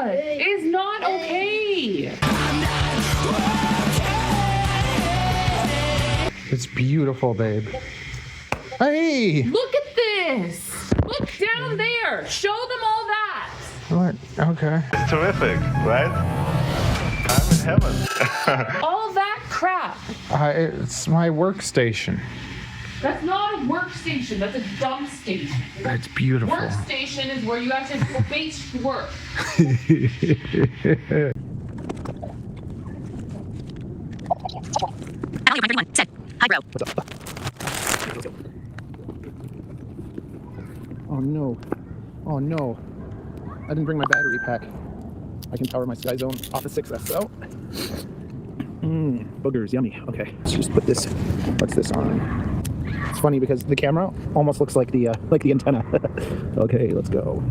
is not okay. It's beautiful, babe. Hey! Look at this. Look down there. Show them all that. What? Okay. It's terrific, right? I'm in heaven. All that crap. It's my workstation. That's not a workstation. That's a dump station. It's beautiful. Workstation is where you actually face work. Set. Hi, bro. What's up? Oh no. Oh no. I didn't bring my battery pack. I can power my Sky Zone off a 6S though. Boogers, yummy. Okay, let's just put this. What's this on? It's funny because the camera almost looks like the antenna. Okay, let's go.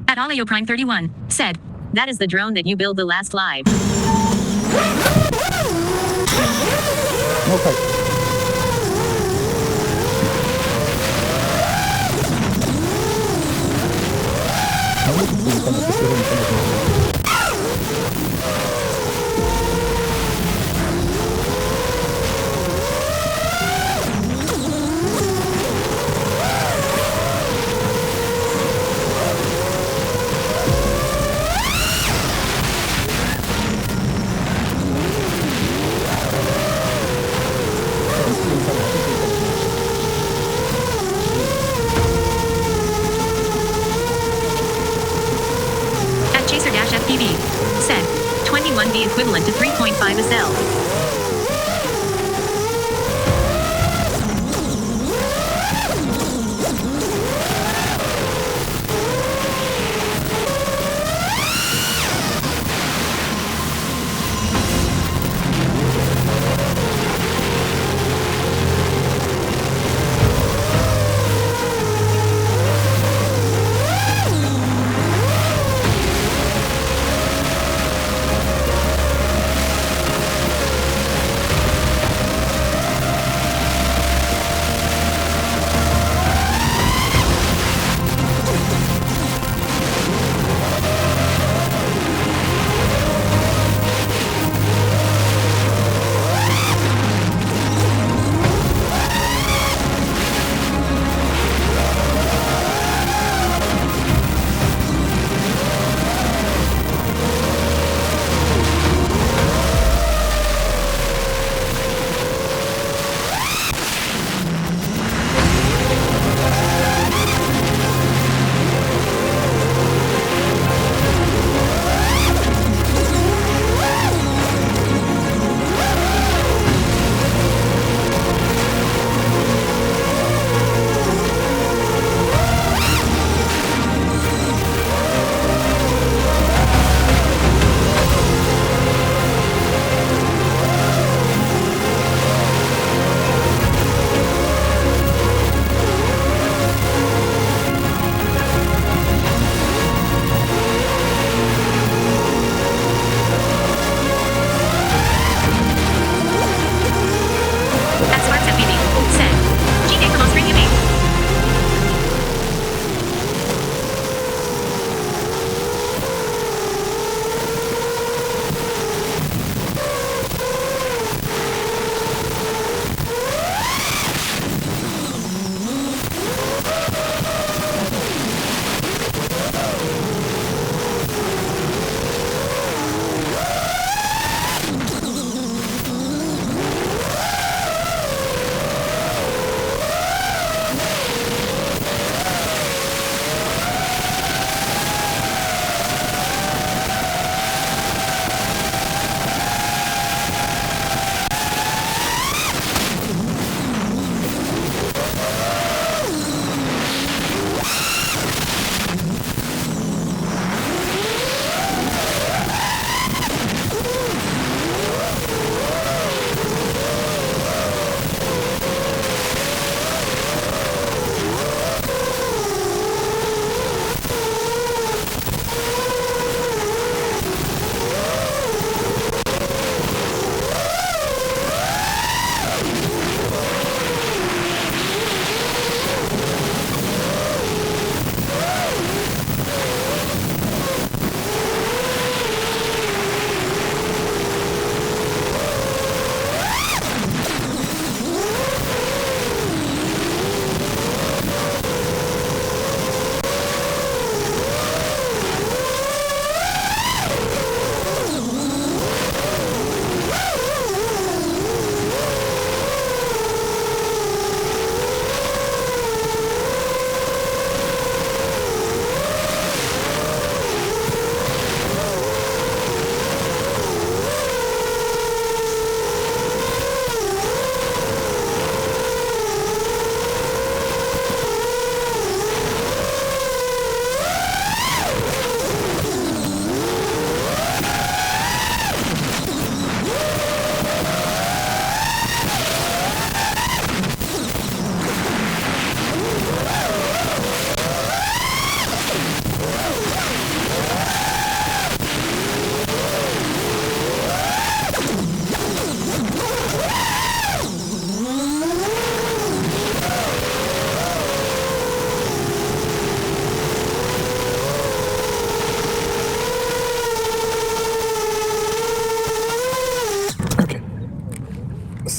At Oleo Prime 31 said, "That is the drone that you build the last live." Okay. FPV said 21B equivalent to 3.5 SL.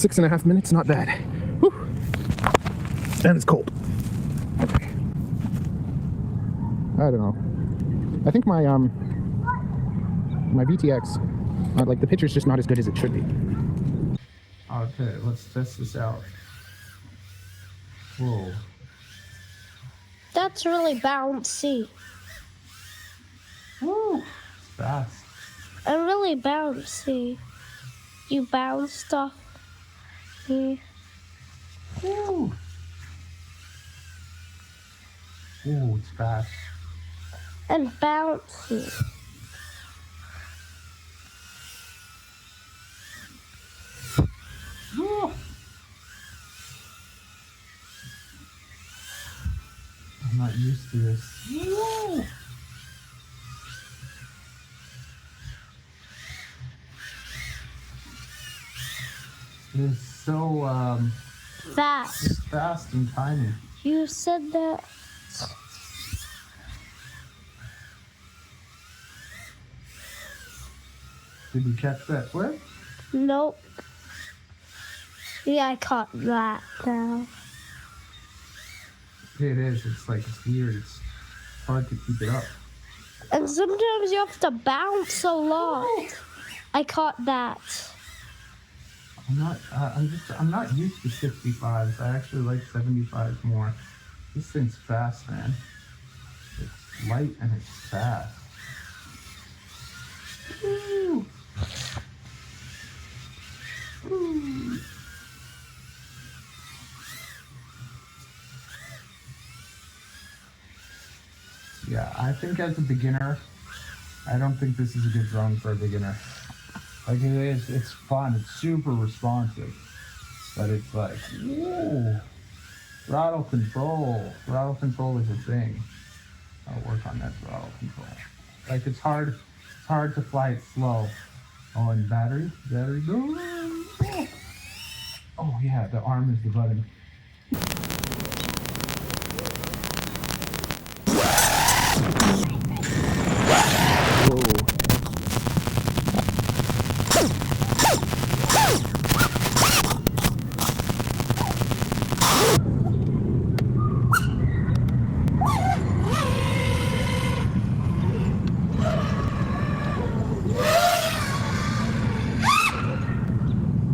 6.5 minutes, not bad. Whew. And it's cold. Okay. I don't know. I think my my VTX, like the picture's just not as good as it should be. Okay, let's test this out. Whoa. That's really bouncy. Woo. Fast. I'm really bouncy. You bounced off me. Woo. Ooh, it's fast. And bouncy. Woo. I'm not used to this. Woo. It's so Fast. it's fast and tiny. You said that. Did you catch that flip? Nope. Yeah, I caught that now. It is. It's like it's weird. It's hard to keep it up. And sometimes you have to bounce a lot. I caught that. I'm not used to 65s. I actually like 75s more. This thing's fast, man. It's light and it's fast. Woo. Woo. Yeah, I think as a beginner, I don't think this is a good drone for a beginner. Like it is, it's fun, it's super responsive, but it's like, whoa, throttle control. Throttle control is a thing. I'll work on that throttle control. Like it's hard to fly it slow. Oh, and battery, go. Oh yeah, the arm is the button.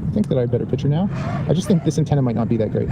I think that I have a better picture now. I just think this antenna might not be that great.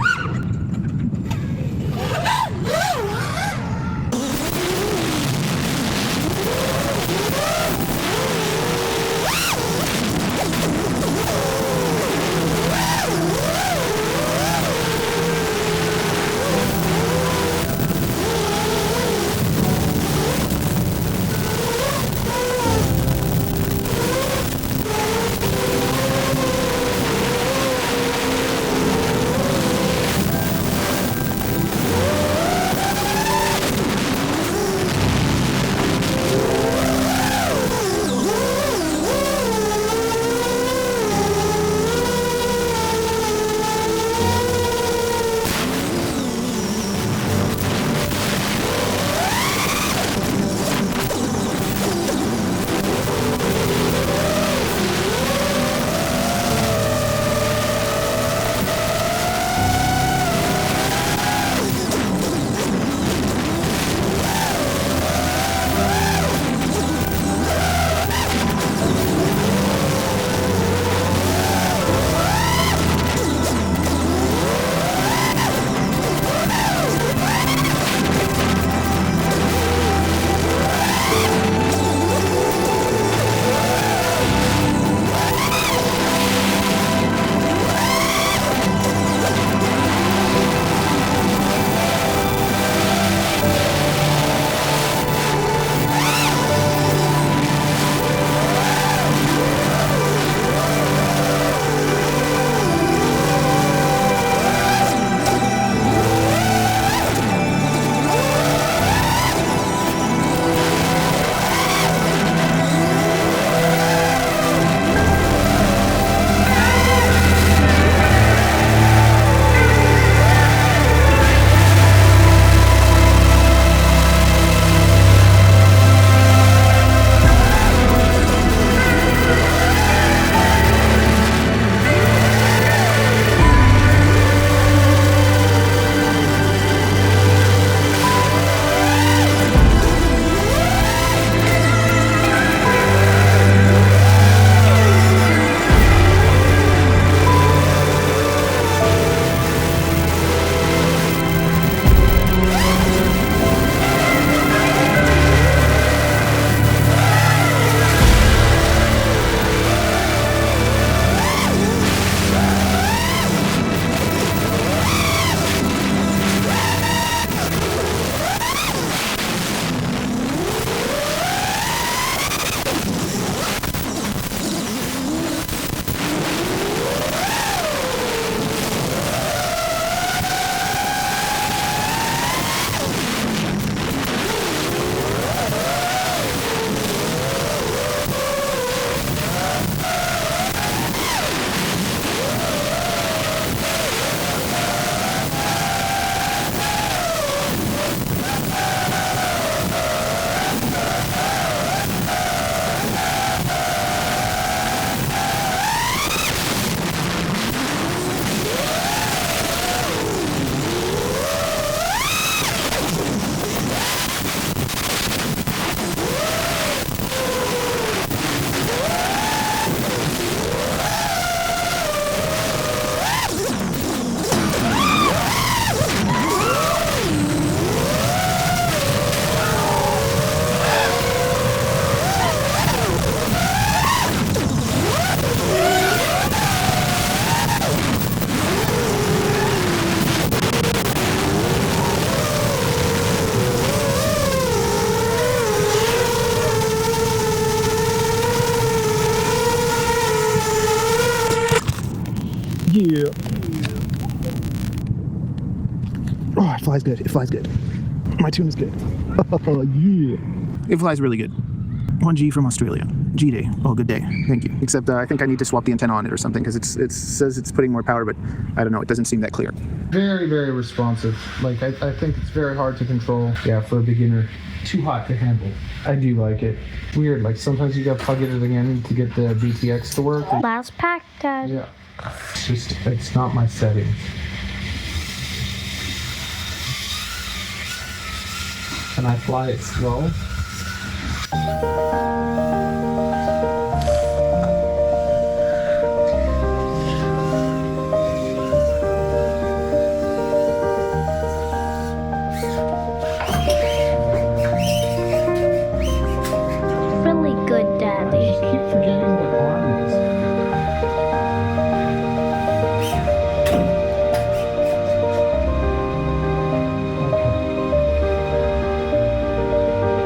flies good. It flies good. My tune is good. Oh, yeah. It flies really good. 1G from Australia. G-Day. Oh, good day. Thank you. Except I think I need to swap the antenna on it or something because it says it's putting more power, but I don't know. It doesn't seem that clear. Very, very responsive. Like, I think it's very hard to control. Yeah, for a beginner. Too hot to handle. I do like it. Weird, like sometimes you gotta plug it in to get the BTX to work. Last pack, Dad. Yeah. It's not my settings. Can I fly it slow? Really good, I Daddy. just keep forgetting what arm is.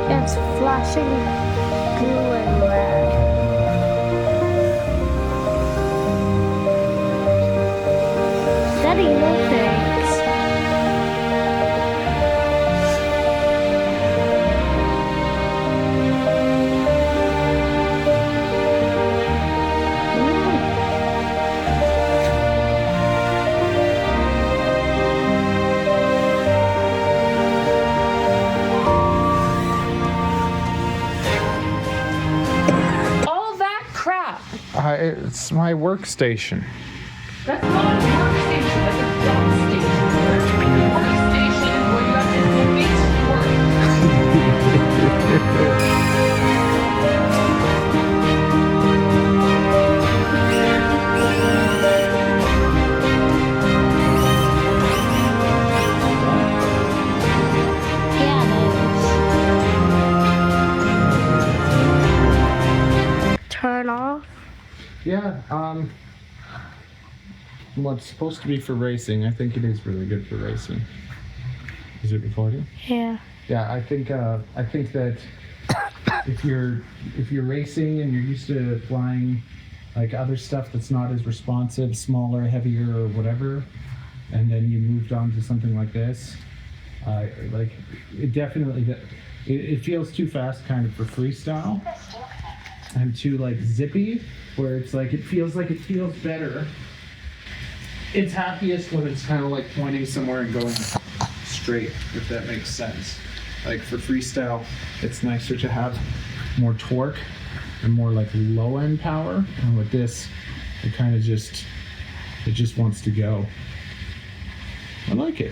It's flashing blue and red. Daddy, no thanks. All that crap. It's my workstation. That's not a workstation. That's a dumb station. Workstation is where you have to do basic Yeah, it is. Turn off. Yeah, well, it's supposed to be for racing. I think it is really good for racing. Is it recording? Yeah. Yeah, I think that if you're racing and you're used to flying like other stuff that's not as responsive, smaller, heavier, or whatever, and then you moved on to something like this, like it definitely it feels too fast, kind of for freestyle, and too like zippy, where it's like it feels better. It's happiest when it's kind of like pointing somewhere and going straight, if that makes sense. Like for freestyle, it's nicer to have more torque and more like low end power. And with this, it kind of just wants to go. I like it.